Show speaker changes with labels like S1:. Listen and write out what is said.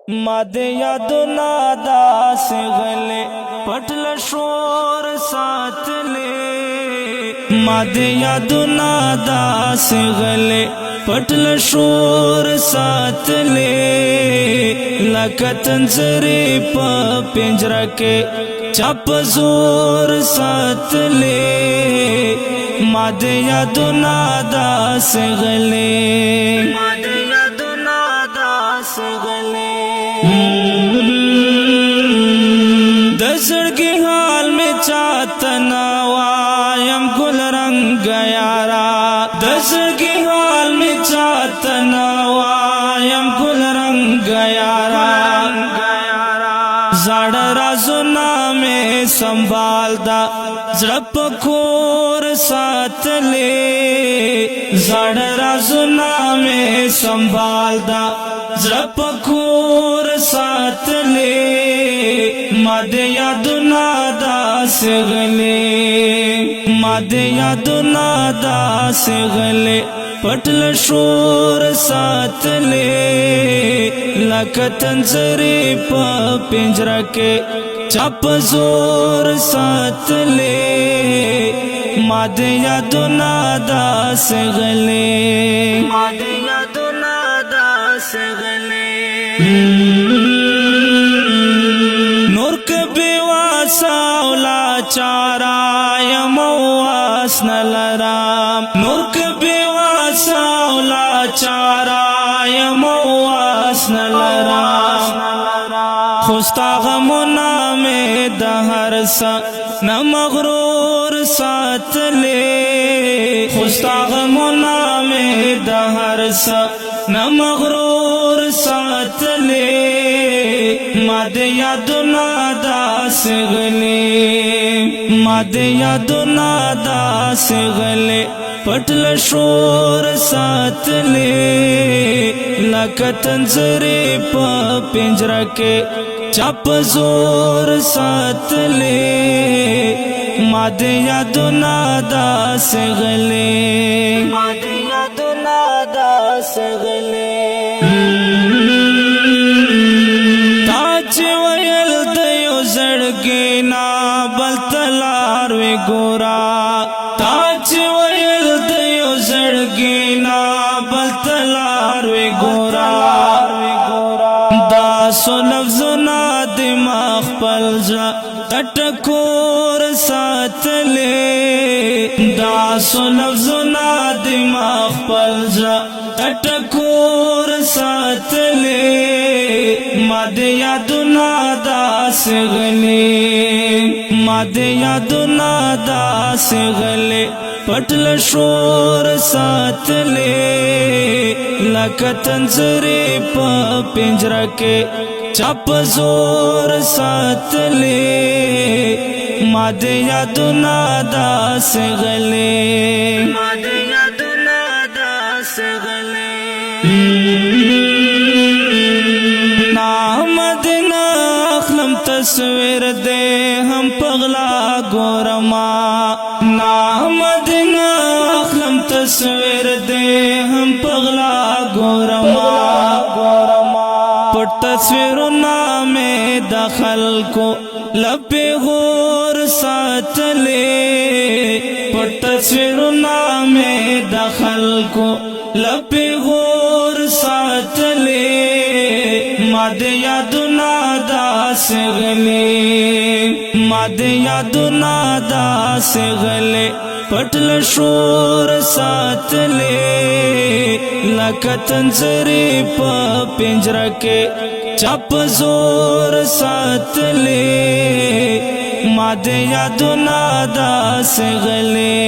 S1: ما د یادونه داسې غلې پټ له شور ساتلې ما د یادونه داسې غلې پټ له شور ساتلې لکه تنظرې په پنجره کې چپ زور ساتلې ما د یادونه داسې غلې د زړګي حال می چاته نه وایم ګل رنګ یارا د زړګي حال می چاته نه وایم ګل رنګ یارا زړه رازونه می سنبال دا زړه په کور ساتلې زړه رازونه می سنبال دا زړه په کور ساتلې ما د یادونه داسې غلې ما د یادونه داسې غلې پټ له شور ساتلې لکه تنظرې په پنجره کې چپ زور ساتلې ما د یادونه داسې غلې نور کبی واساولا چارا یمواس نلرام نور کبی واساولا چارا یمواس نلرام خوستا غمونا میں دہر سا نمغرور ساتلے خوستا غمونا میں دہر سا نمغرور ساتلے ما د یادونه داسې غلې ما د یادونه داسې غلې پټ له شور ساتلې لکه تنظرې په پنجره کې چپ زور ساتلې ما د یادونه داسې غلې نا بل تلار وی ګورا تا چې ویل د یو زړګي نا بل تلار وی ګورا دا سو لفظونه دماغ خپل ځا ټټکور ساتلې دا سو لفظونه دماغ خپل ځا ټټکور ساتلې ما د یادونه داسې غلې ما د یادونه داسې غلې پټ له شور ساتلې لکه تنظرې په پنجره کې چپ زور ساتلې ما د یادونه داسې غلې تصویر دے ہم پغلا گورما نام دینا اخلم تصویر دے ہم پغلا گورما پٹ تصویر نام دخل کو لپے غور ساتلے پٹ تصویر نام دخل کو لپے غور ساتلے ما د یادونه داسې غلې ما د یادونه داسې غلې پټ له شور ساتلې لکه تنظرې په پنجره کې چپ زور ساتلې ما د یادونه داسې غلې